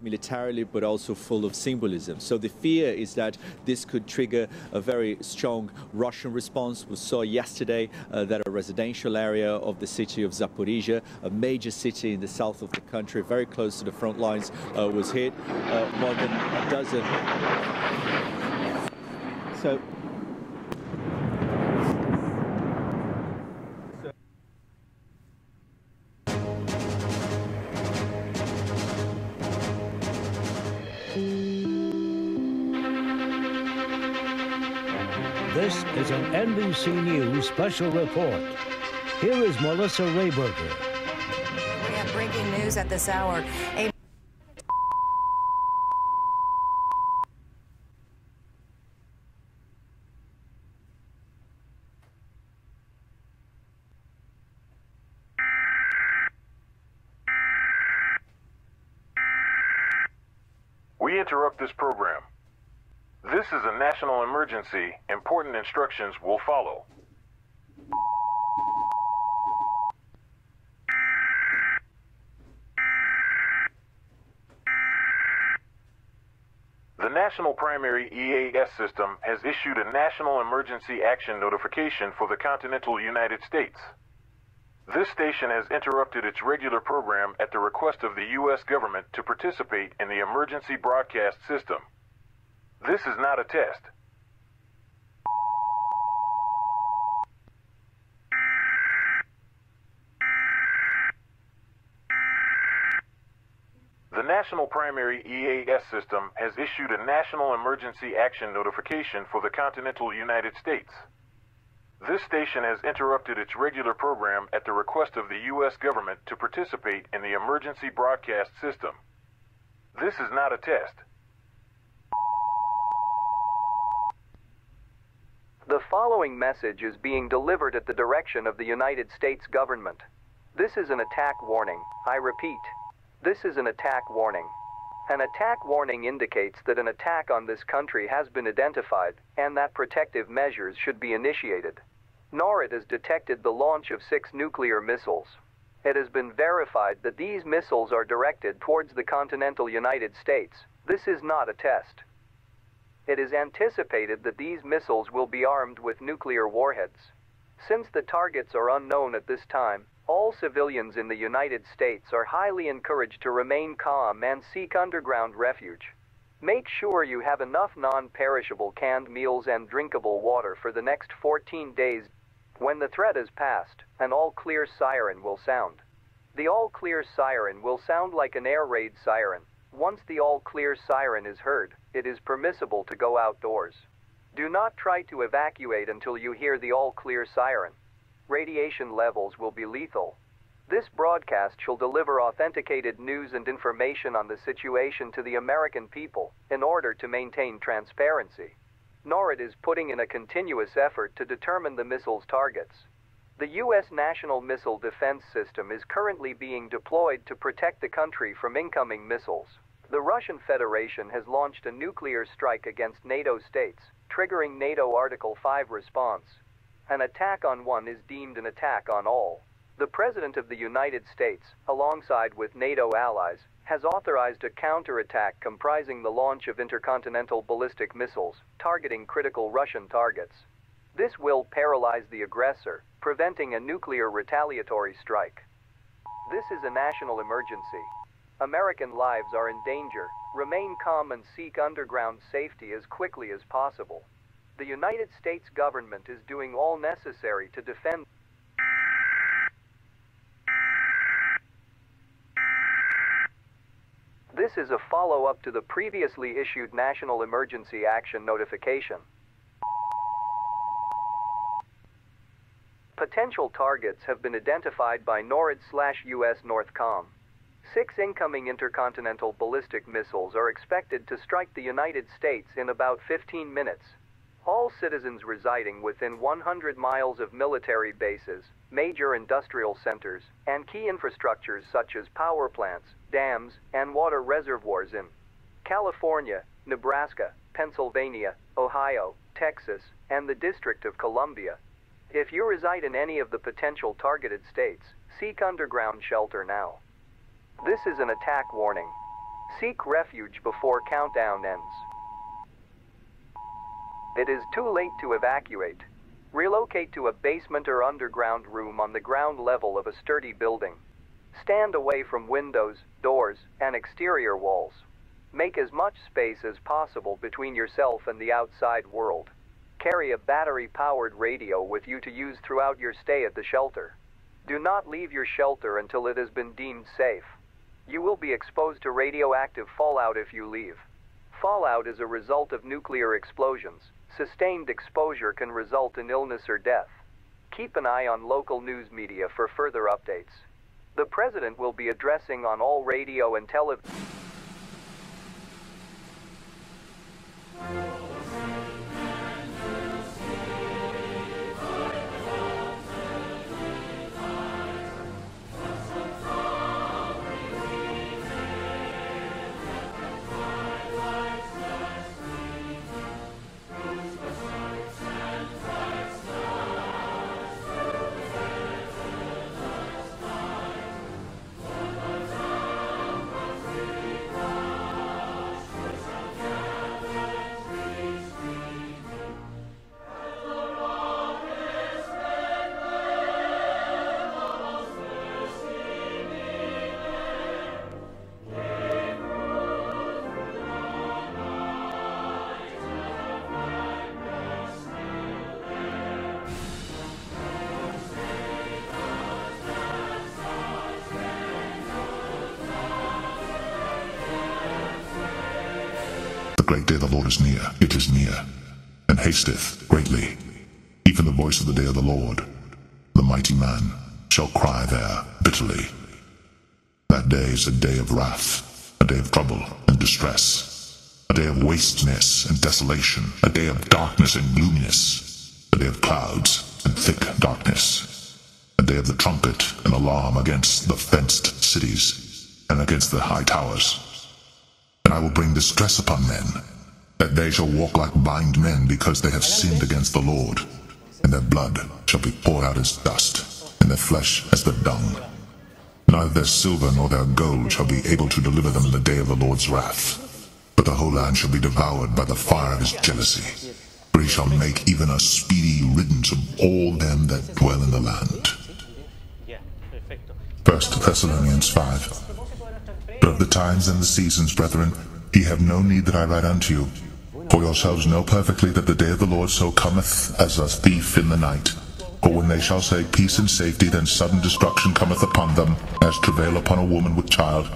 militarily, but also full of symbolism. So the fear is that this could trigger a very strong Russian response. We saw yesterday that a residential area of the city of Zaporizhia, a major city in the south of the country, very close to the front lines, was hit. More than a dozen. So This is an NBC News special report. Here is Melissa Rayberger. We have breaking news at this hour. We interrupt this program. This is a national emergency. Important instructions will follow. The National Primary EAS system has issued a National Emergency Action Notification for the continental United States. This station has interrupted its regular program at the request of the U.S. government to participate in the emergency broadcast system. This is not a test. The National Primary EAS system has issued a National Emergency Action Notification for the continental United States. This station has interrupted its regular program at the request of the U.S. government to participate in the emergency broadcast system. This is not a test. The following message is being delivered at the direction of the United States government. This is an attack warning. I repeat, this is an attack warning. An attack warning indicates that an attack on this country has been identified and that protective measures should be initiated. NORAD has detected the launch of 6 nuclear missiles. It has been verified that these missiles are directed towards the continental United States. This is not a test. It is anticipated that these missiles will be armed with nuclear warheads. Since the targets are unknown at this time, all civilians in the United States are highly encouraged to remain calm and seek underground refuge. Make sure you have enough non-perishable canned meals and drinkable water for the next 14 days. When the threat is past, an all-clear siren will sound. The all-clear siren will sound like an air raid siren. Once the all-clear siren is heard, it is permissible to go outdoors. Do not try to evacuate until you hear the all-clear siren. Radiation levels will be lethal. This broadcast shall deliver authenticated news and information on the situation to the American people in order to maintain transparency. NORAD is putting in a continuous effort to determine the missile's targets. The U.S. National Missile Defense System is currently being deployed to protect the country from incoming missiles. The Russian Federation has launched a nuclear strike against NATO states, triggering NATO Article 5 response. An attack on one is deemed an attack on all. The President of the United States, alongside with NATO allies, has authorized a counterattack comprising the launch of intercontinental ballistic missiles, targeting critical Russian targets. This will paralyze the aggressor, preventing a nuclear retaliatory strike. This is a national emergency. American lives are in danger. Remain calm and seek underground safety as quickly as possible. The United States government is doing all necessary to defend. This is a follow-up to the previously issued National Emergency Action Notification. Potential targets have been identified by NORAD/US Northcom. 6 incoming intercontinental ballistic missiles are expected to strike the United States in about 15 minutes. All citizens residing within 100 miles of military bases, major industrial centers, and key infrastructures such as power plants, dams, and water reservoirs in California, Nebraska, Pennsylvania, Ohio, Texas, and the District of Columbia. If you reside in any of the potential targeted states, seek underground shelter now. This is an attack warning. Seek refuge before countdown ends. It is too late to evacuate. Relocate to a basement or underground room on the ground level of a sturdy building. Stand away from windows, doors, and exterior walls. Make as much space as possible between yourself and the outside world. Carry a battery-powered radio with you to use throughout your stay at the shelter. Do not leave your shelter until it has been deemed safe. You will be exposed to radioactive fallout if you leave. Fallout is a result of nuclear explosions. Sustained exposure can result in illness or death. Keep an eye on local news media for further updates. The President will be addressing on all radio and television. The great day of the Lord is near, it is near, and hasteth greatly. Even the voice of the day of the Lord, the mighty man, shall cry there bitterly. That day is a day of wrath, a day of trouble and distress, a day of wasteness and desolation, a day of darkness and gloominess, a day of clouds and thick darkness, a day of the trumpet and alarm against the fenced cities and against the high towers. And I will bring distress upon men, that they shall walk like blind men, because they have sinned against the Lord, and their blood shall be poured out as dust, and their flesh as the dung. Neither their silver nor their gold shall be able to deliver them in the day of the Lord's wrath, but the whole land shall be devoured by the fire of his jealousy, for he shall make even a speedy riddance of all them that dwell in the land. 1 Thessalonians 5. But of the times and the seasons, brethren, ye have no need that I write unto you. For yourselves know perfectly that the day of the Lord so cometh as a thief in the night. For when they shall say peace and safety, then sudden destruction cometh upon them, as travail upon a woman with child,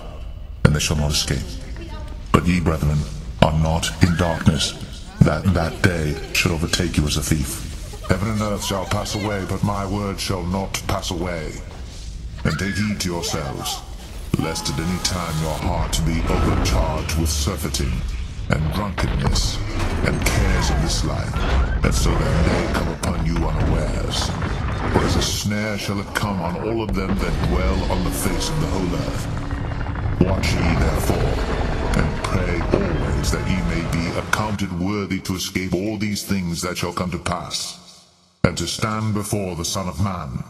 and they shall not escape. But ye, brethren, are not in darkness, that that day should overtake you as a thief. Heaven and earth shall pass away, but my word shall not pass away. And take heed to yourselves, lest at any time your heart be overcharged with surfeiting, and drunkenness, and cares of this life, and so that day come upon you unawares. For as a snare shall it come on all of them that dwell on the face of the whole earth. Watch ye therefore, and pray always that ye may be accounted worthy to escape all these things that shall come to pass, and to stand before the Son of Man.